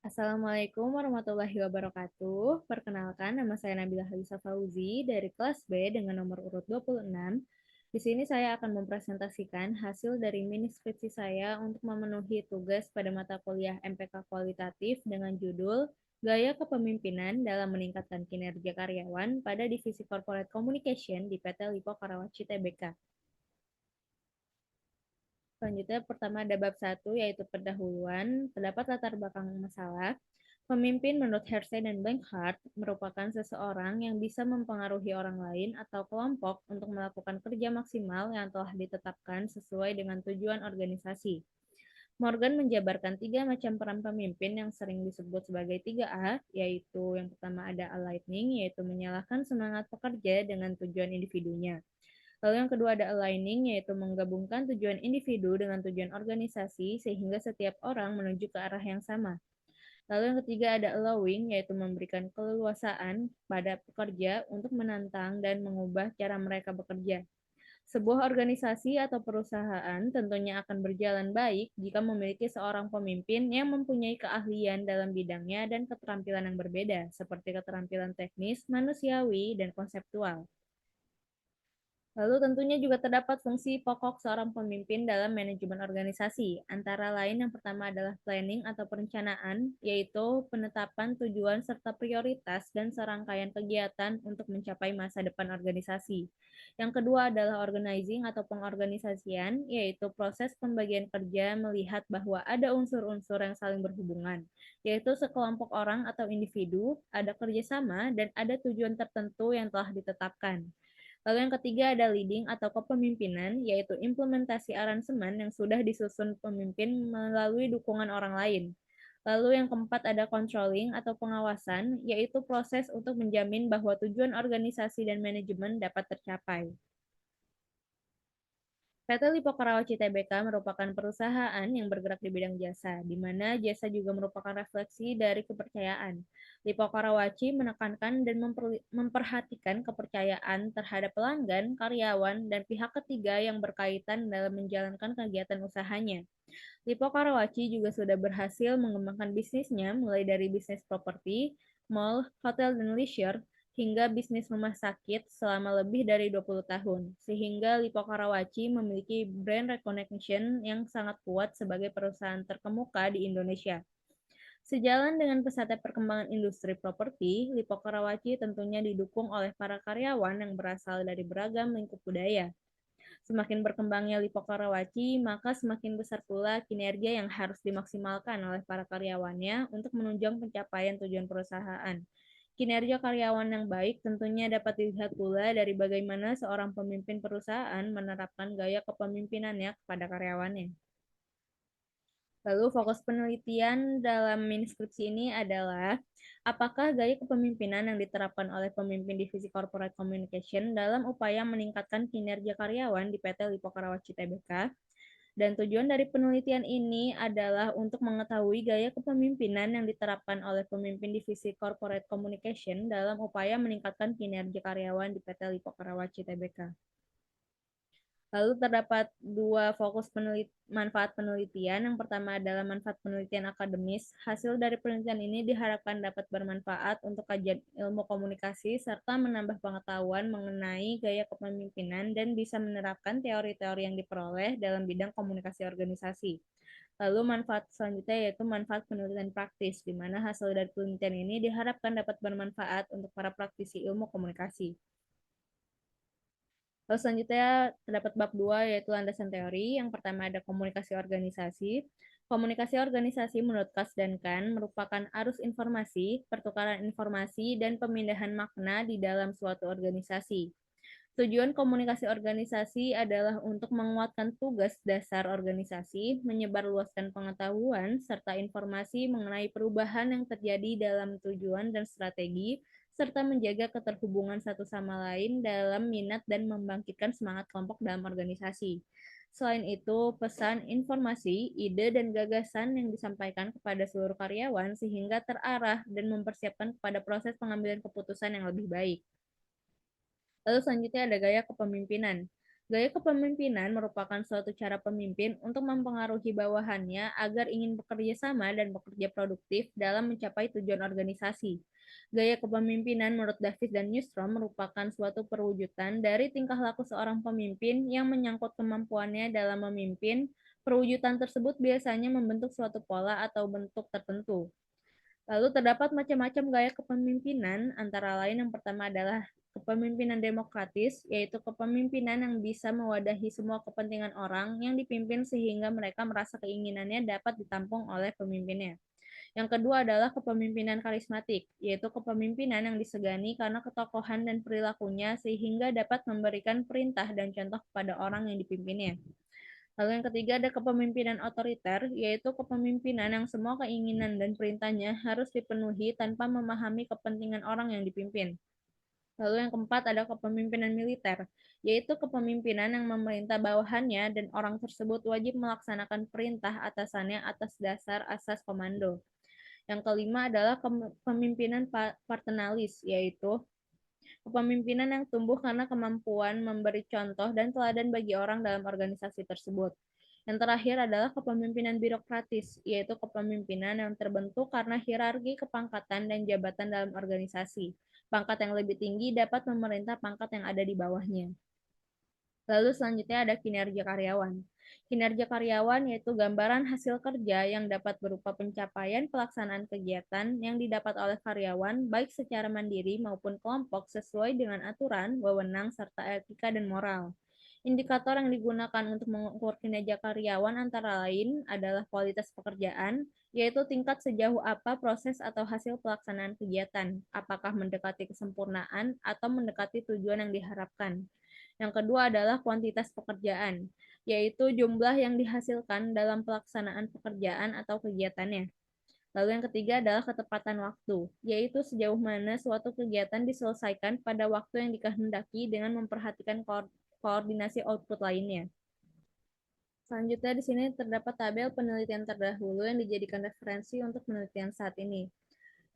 Assalamualaikum warahmatullahi wabarakatuh. Perkenalkan, nama saya Nabila Halisa Fauzi dari kelas B dengan nomor urut 26. Di sini saya akan mempresentasikan hasil dari mini skripsi saya untuk memenuhi tugas pada mata kuliah MPK Kualitatif dengan judul Gaya Kepemimpinan dalam Meningkatkan Kinerja Karyawan pada Divisi Corporate Communication di PT Lipo Karawaci Tbk. Selanjutnya pertama ada bab 1 yaitu pendahuluan, terdapat latar belakang masalah. Pemimpin menurut Hersey dan Blanchard merupakan seseorang yang bisa mempengaruhi orang lain atau kelompok untuk melakukan kerja maksimal yang telah ditetapkan sesuai dengan tujuan organisasi. Morgan menjabarkan 3 macam peran pemimpin yang sering disebut sebagai 3A, yaitu yang pertama ada aligning, yaitu menyalahkan semangat pekerja dengan tujuan individunya. Lalu yang kedua ada aligning, yaitu menggabungkan tujuan individu dengan tujuan organisasi sehingga setiap orang menuju ke arah yang sama. Lalu yang ketiga ada allowing, yaitu memberikan keleluasaan pada pekerja untuk menantang dan mengubah cara mereka bekerja. Sebuah organisasi atau perusahaan tentunya akan berjalan baik jika memiliki seorang pemimpin yang mempunyai keahlian dalam bidangnya dan keterampilan yang berbeda, seperti keterampilan teknis, manusiawi, dan konseptual. Lalu tentunya juga terdapat fungsi pokok seorang pemimpin dalam manajemen organisasi. Antara lain yang pertama adalah planning atau perencanaan, yaitu penetapan tujuan serta prioritas dan serangkaian kegiatan untuk mencapai masa depan organisasi. Yang kedua adalah organizing atau pengorganisasian, yaitu proses pembagian kerja melihat bahwa ada unsur-unsur yang saling berhubungan, yaitu sekelompok orang atau individu, ada kerjasama, dan ada tujuan tertentu yang telah ditetapkan. Lalu yang ketiga ada leading atau kepemimpinan, yaitu implementasi aransemen yang sudah disusun pemimpin melalui dukungan orang lain. Lalu yang keempat ada controlling atau pengawasan, yaitu proses untuk menjamin bahwa tujuan organisasi dan manajemen dapat tercapai. PT Lipo Karawaci Tbk merupakan perusahaan yang bergerak di bidang jasa, di mana jasa juga merupakan refleksi dari kepercayaan. Lipo Karawaci menekankan dan memperhatikan kepercayaan terhadap pelanggan, karyawan, dan pihak ketiga yang berkaitan dalam menjalankan kegiatan usahanya. Lipo Karawaci juga sudah berhasil mengembangkan bisnisnya mulai dari bisnis properti, mall, hotel, dan leisure, hingga bisnis rumah sakit selama lebih dari 20 tahun, sehingga Lipo Karawaci memiliki brand recognition yang sangat kuat sebagai perusahaan terkemuka di Indonesia. Sejalan dengan pesatnya perkembangan industri properti, Lipo Karawaci tentunya didukung oleh para karyawan yang berasal dari beragam lingkup budaya. Semakin berkembangnya Lipo Karawaci, maka semakin besar pula kinerja yang harus dimaksimalkan oleh para karyawannya untuk menunjang pencapaian tujuan perusahaan. Kinerja karyawan yang baik tentunya dapat dilihat pula dari bagaimana seorang pemimpin perusahaan menerapkan gaya kepemimpinannya kepada karyawannya. Lalu fokus penelitian dalam miniskripsi ini adalah apakah gaya kepemimpinan yang diterapkan oleh pemimpin divisi corporate communication dalam upaya meningkatkan kinerja karyawan di PT Lipo Karawaci Tbk. Dan tujuan dari penelitian ini adalah untuk mengetahui gaya kepemimpinan yang diterapkan oleh pemimpin divisi corporate communication dalam upaya meningkatkan kinerja karyawan di PT Lipo Karawaci Tbk. Lalu terdapat 2 fokus manfaat penelitian. Yang pertama adalah manfaat penelitian akademis. Hasil dari penelitian ini diharapkan dapat bermanfaat untuk kajian ilmu komunikasi serta menambah pengetahuan mengenai gaya kepemimpinan dan bisa menerapkan teori-teori yang diperoleh dalam bidang komunikasi organisasi. Lalu manfaat selanjutnya yaitu manfaat penelitian praktis, di mana hasil dari penelitian ini diharapkan dapat bermanfaat untuk para praktisi ilmu komunikasi. Lalu selanjutnya terdapat bab 2 yaitu landasan teori. Yang pertama ada komunikasi organisasi. Komunikasi organisasi menurut Kas dan Kan merupakan arus informasi, pertukaran informasi, dan pemindahan makna di dalam suatu organisasi. Tujuan komunikasi organisasi adalah untuk menguatkan tugas dasar organisasi, menyebarluaskan pengetahuan, serta informasi mengenai perubahan yang terjadi dalam tujuan dan strategi, serta menjaga keterhubungan satu sama lain dalam minat dan membangkitkan semangat kelompok dalam organisasi. Selain itu, pesan, informasi, ide, dan gagasan yang disampaikan kepada seluruh karyawan sehingga terarah dan mempersiapkan kepada proses pengambilan keputusan yang lebih baik. Lalu selanjutnya ada gaya kepemimpinan. Gaya kepemimpinan merupakan suatu cara pemimpin untuk mempengaruhi bawahannya agar ingin bekerja sama dan bekerja produktif dalam mencapai tujuan organisasi. Gaya kepemimpinan menurut Davis dan Newstrom merupakan suatu perwujudan dari tingkah laku seorang pemimpin yang menyangkut kemampuannya dalam memimpin. Perwujudan tersebut biasanya membentuk suatu pola atau bentuk tertentu. Lalu terdapat macam-macam gaya kepemimpinan, antara lain yang pertama adalah kepemimpinan demokratis, yaitu kepemimpinan yang bisa mewadahi semua kepentingan orang yang dipimpin sehingga mereka merasa keinginannya dapat ditampung oleh pemimpinnya. Yang kedua adalah kepemimpinan karismatik, yaitu kepemimpinan yang disegani karena ketokohan dan perilakunya sehingga dapat memberikan perintah dan contoh kepada orang yang dipimpinnya. Lalu yang ketiga ada kepemimpinan otoriter, yaitu kepemimpinan yang semua keinginan dan perintahnya harus dipenuhi tanpa memahami kepentingan orang yang dipimpin. Lalu yang keempat ada kepemimpinan militer, yaitu kepemimpinan yang memerintah bawahannya dan orang tersebut wajib melaksanakan perintah atasannya atas dasar asas komando. Yang kelima adalah kepemimpinan paternalistis, yaitu kepemimpinan yang tumbuh karena kemampuan memberi contoh dan teladan bagi orang dalam organisasi tersebut. Yang terakhir adalah kepemimpinan birokratis, yaitu kepemimpinan yang terbentuk karena hierarki kepangkatan dan jabatan dalam organisasi. Pangkat yang lebih tinggi dapat memerintah pangkat yang ada di bawahnya. Lalu selanjutnya ada kinerja karyawan. Kinerja karyawan yaitu gambaran hasil kerja yang dapat berupa pencapaian pelaksanaan kegiatan yang didapat oleh karyawan baik secara mandiri maupun kelompok sesuai dengan aturan, wewenang, serta etika dan moral. Indikator yang digunakan untuk mengukur kinerja karyawan antara lain adalah kualitas pekerjaan, yaitu tingkat sejauh apa proses atau hasil pelaksanaan kegiatan, apakah mendekati kesempurnaan atau mendekati tujuan yang diharapkan. Yang kedua adalah kuantitas pekerjaan, yaitu jumlah yang dihasilkan dalam pelaksanaan pekerjaan atau kegiatannya. Lalu yang ketiga adalah ketepatan waktu, yaitu sejauh mana suatu kegiatan diselesaikan pada waktu yang dikehendaki dengan memperhatikan koordinasi output lainnya. Selanjutnya di sini terdapat tabel penelitian terdahulu yang dijadikan referensi untuk penelitian saat ini.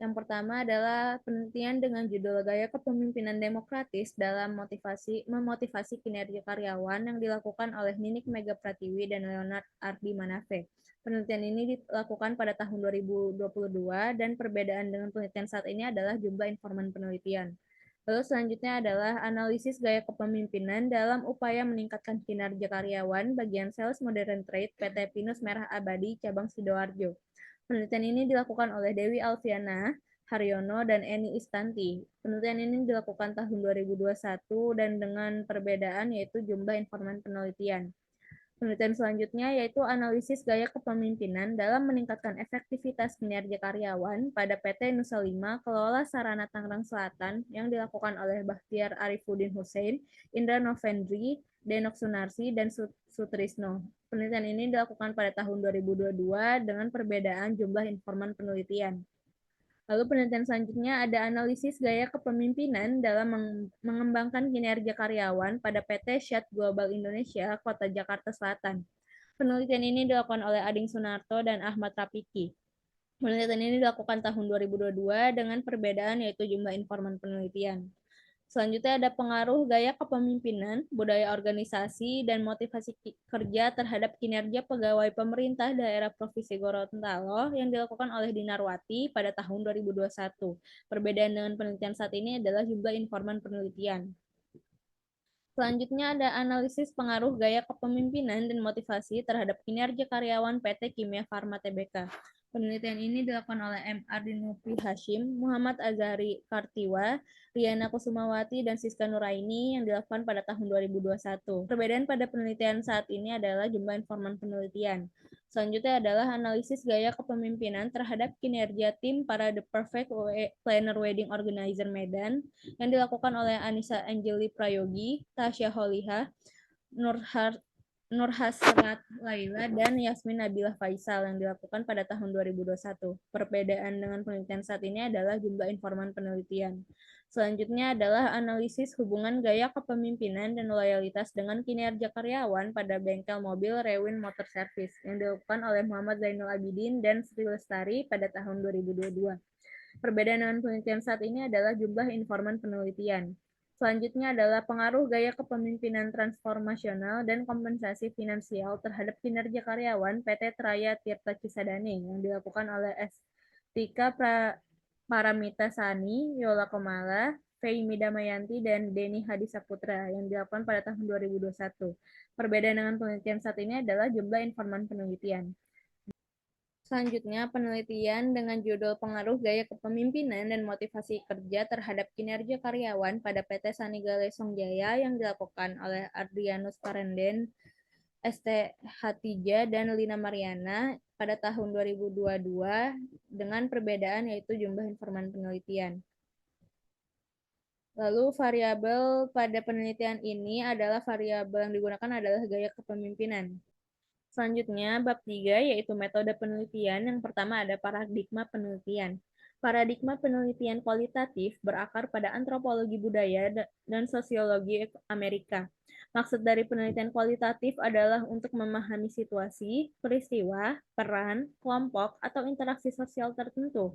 Yang pertama adalah penelitian dengan judul Gaya Kepemimpinan Demokratis dalam memotivasi kinerja karyawan yang dilakukan oleh Ninik Mega Pratiwi dan Leonard Ardi Manafe. Penelitian ini dilakukan pada tahun 2022 dan perbedaan dengan penelitian saat ini adalah jumlah informan penelitian. Lalu selanjutnya adalah analisis gaya kepemimpinan dalam upaya meningkatkan kinerja karyawan bagian sales modern trade PT Pinus Merah Abadi cabang Sidoarjo. Penelitian ini dilakukan oleh Dewi Alfiana, Haryono, dan Eni Istanti. Penelitian ini dilakukan tahun 2021 dan dengan perbedaan yaitu jumlah informan penelitian. Penelitian selanjutnya yaitu analisis gaya kepemimpinan dalam meningkatkan efektivitas kinerja karyawan pada PT Nusa 5 Kelola Sarana Tangerang Selatan yang dilakukan oleh Bahtiar Arifuddin Hussein, Indra Novendri, Denok Sunarsi, dan Sutrisno. Penelitian ini dilakukan pada tahun 2022 dengan perbedaan jumlah informan penelitian. Lalu penelitian selanjutnya ada analisis gaya kepemimpinan dalam mengembangkan kinerja karyawan pada PT Shat Global Indonesia, Kota Jakarta Selatan. Penelitian ini dilakukan oleh Ading Sunarto dan Ahmad Rapiki. Penelitian ini dilakukan tahun 2022 dengan perbedaan yaitu jumlah informan penelitian. Selanjutnya ada pengaruh gaya kepemimpinan, budaya organisasi, dan motivasi kerja terhadap kinerja pegawai pemerintah daerah Provinsi Gorontalo yang dilakukan oleh Dinarwati pada tahun 2021. Perbedaan dengan penelitian saat ini adalah jumlah informan penelitian. Selanjutnya ada analisis pengaruh gaya kepemimpinan dan motivasi terhadap kinerja karyawan PT Kimia Farma Tbk. Penelitian ini dilakukan oleh M. Ardinufi Hashim, Muhammad Azhari Kartiwa, Riana Kusumawati, dan Siska Nuraini yang dilakukan pada tahun 2021. Perbedaan pada penelitian saat ini adalah jumlah informan penelitian. Selanjutnya adalah analisis gaya kepemimpinan terhadap kinerja tim para The Perfect Planner Wedding Organizer Medan yang dilakukan oleh Anissa Angeli Prayogi, Tasya Holiha, Nur Hasrat Laila, dan Yasmin Nabilah Faisal yang dilakukan pada tahun 2021. Perbedaan dengan penelitian saat ini adalah jumlah informan penelitian. Selanjutnya adalah analisis hubungan gaya kepemimpinan dan loyalitas dengan kinerja karyawan pada bengkel mobil Rewin Motor Service yang dilakukan oleh Muhammad Zainul Abidin dan Sri Lestari pada tahun 2022. Perbedaan dengan penelitian saat ini adalah jumlah informan penelitian. Selanjutnya adalah pengaruh gaya kepemimpinan transformasional dan kompensasi finansial terhadap kinerja karyawan PT Traya Tirta Cisadane yang dilakukan oleh S. Tika Paramitasani, Yola Komala, Feimi Damayanti, dan Denny Hadisaputra yang dilakukan pada tahun 2021. Perbedaan dengan penelitian saat ini adalah jumlah informan penelitian. Selanjutnya, penelitian dengan judul Pengaruh Gaya Kepemimpinan dan Motivasi Kerja Terhadap Kinerja Karyawan pada PT Sanigale Songjaya yang dilakukan oleh Adrianus Parenden, ST Hatija, dan Lina Mariana pada tahun 2022 dengan perbedaan yaitu jumlah informan penelitian. Lalu variabel pada penelitian ini adalah variabel yang digunakan adalah gaya kepemimpinan. Selanjutnya, bab 3 yaitu metode penelitian. Yang pertama ada paradigma penelitian. Paradigma penelitian kualitatif berakar pada antropologi budaya dan sosiologi Amerika. Maksud dari penelitian kualitatif adalah untuk memahami situasi, peristiwa, peran, kelompok, atau interaksi sosial tertentu.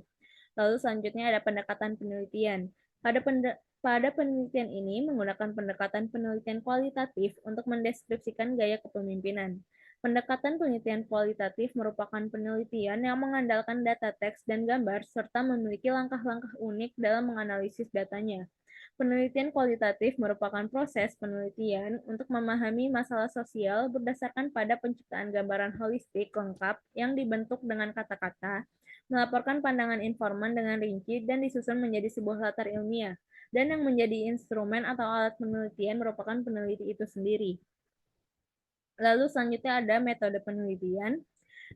Lalu selanjutnya ada pendekatan penelitian. Pada penelitian ini menggunakan pendekatan penelitian kualitatif untuk mendeskripsikan gaya kepemimpinan. Pendekatan penelitian kualitatif merupakan penelitian yang mengandalkan data teks dan gambar serta memiliki langkah-langkah unik dalam menganalisis datanya. Penelitian kualitatif merupakan proses penelitian untuk memahami masalah sosial berdasarkan pada penciptaan gambaran holistik lengkap yang dibentuk dengan kata-kata, melaporkan pandangan informan dengan rinci dan disusun menjadi sebuah latar ilmiah, dan yang menjadi instrumen atau alat penelitian merupakan peneliti itu sendiri. Lalu selanjutnya ada metode penelitian.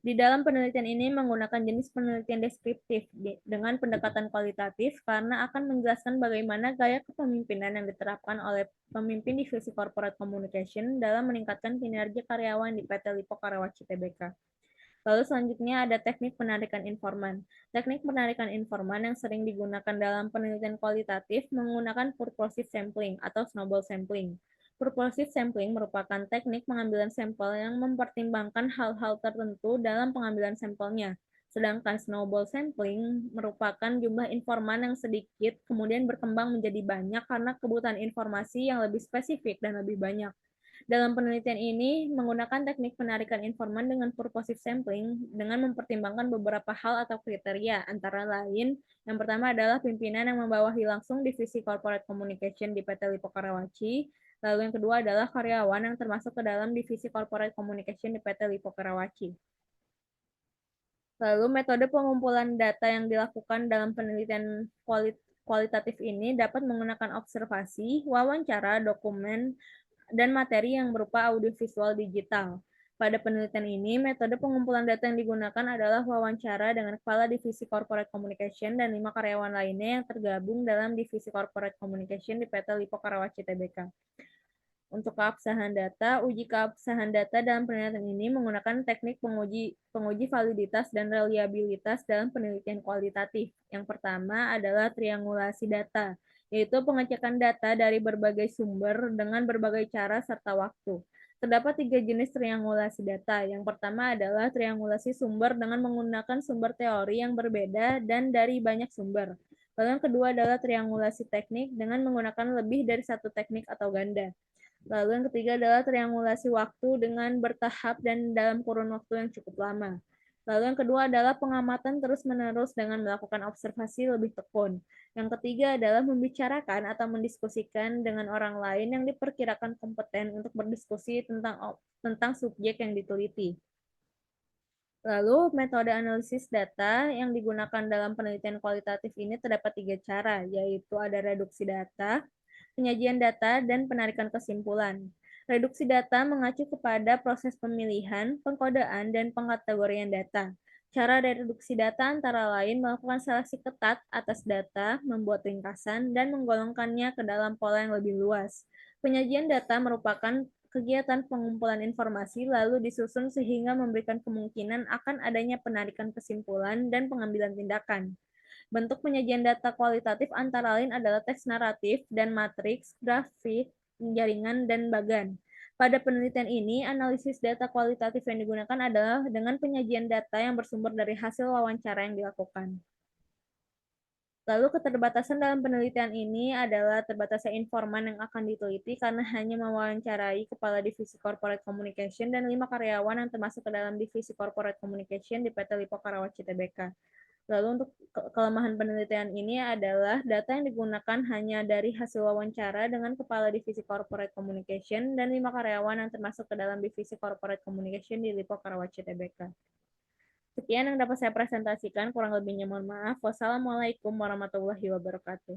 Di dalam penelitian ini menggunakan jenis penelitian deskriptif dengan pendekatan kualitatif karena akan menjelaskan bagaimana gaya kepemimpinan yang diterapkan oleh pemimpin divisi corporate communication dalam meningkatkan kinerja karyawan di PT Lipo Karawaci Tbk. Lalu selanjutnya ada teknik penarikan informan. Teknik penarikan informan yang sering digunakan dalam penelitian kualitatif menggunakan purposive sampling atau snowball sampling. Purposive sampling merupakan teknik pengambilan sampel yang mempertimbangkan hal-hal tertentu dalam pengambilan sampelnya. Sedangkan snowball sampling merupakan jumlah informan yang sedikit kemudian berkembang menjadi banyak karena kebutuhan informasi yang lebih spesifik dan lebih banyak. Dalam penelitian ini menggunakan teknik penarikan informan dengan purposive sampling dengan mempertimbangkan beberapa hal atau kriteria, antara lain yang pertama adalah pimpinan yang membawahi langsung divisi corporate communication di PT Lipo Karawaci, lalu yang kedua adalah karyawan yang termasuk ke dalam divisi corporate communication di PT Lipo Karawaci. Lalu metode pengumpulan data yang dilakukan dalam penelitian kualitatif ini dapat menggunakan observasi, wawancara, dokumen, dan materi yang berupa audiovisual digital. Pada penelitian ini, metode pengumpulan data yang digunakan adalah wawancara dengan Kepala Divisi Corporate Communication dan 5 karyawan lainnya yang tergabung dalam Divisi Corporate Communication di PT Lipo Karawaci Tbk. Untuk keabsahan data, uji keabsahan data dalam penelitian ini menggunakan teknik penguji validitas dan reliabilitas dalam penelitian kualitatif. Yang pertama adalah triangulasi data, yaitu pengecekan data dari berbagai sumber dengan berbagai cara serta waktu. Terdapat 3 jenis triangulasi data. Yang pertama adalah triangulasi sumber dengan menggunakan sumber teori yang berbeda dan dari banyak sumber. Lalu yang kedua adalah triangulasi teknik dengan menggunakan lebih dari satu teknik atau ganda. Lalu yang ketiga adalah triangulasi waktu dengan bertahap dan dalam kurun waktu yang cukup lama. Lalu yang kedua adalah pengamatan terus-menerus dengan melakukan observasi lebih tekun. Yang ketiga adalah membicarakan atau mendiskusikan dengan orang lain yang diperkirakan kompeten untuk berdiskusi tentang subjek yang diteliti. Lalu metode analisis data yang digunakan dalam penelitian kualitatif ini terdapat 3 cara, yaitu ada reduksi data, penyajian data, dan penarikan kesimpulan. Reduksi data mengacu kepada proses pemilihan, pengkodaan, dan pengkategorian data. Cara reduksi data antara lain melakukan seleksi ketat atas data, membuat ringkasan, dan menggolongkannya ke dalam pola yang lebih luas. Penyajian data merupakan kegiatan pengumpulan informasi lalu disusun sehingga memberikan kemungkinan akan adanya penarikan kesimpulan dan pengambilan tindakan. Bentuk penyajian data kualitatif antara lain adalah teks naratif dan matriks, grafik, jaringan, dan bagan. Pada penelitian ini, analisis data kualitatif yang digunakan adalah dengan penyajian data yang bersumber dari hasil wawancara yang dilakukan. Lalu keterbatasan dalam penelitian ini adalah terbatasnya informan yang akan diteliti karena hanya mewawancarai Kepala Divisi Corporate Communication dan 5 karyawan yang termasuk ke dalam Divisi Corporate Communication di PT Lipo Karawaci Tbk. Lalu untuk kelemahan penelitian ini adalah data yang digunakan hanya dari hasil wawancara dengan Kepala Divisi Corporate Communication dan 5 karyawan yang termasuk ke dalam Divisi Corporate Communication di Lipo Karawaci Tbk. Sekian yang dapat saya presentasikan, kurang lebihnya mohon maaf. Wassalamualaikum warahmatullahi wabarakatuh.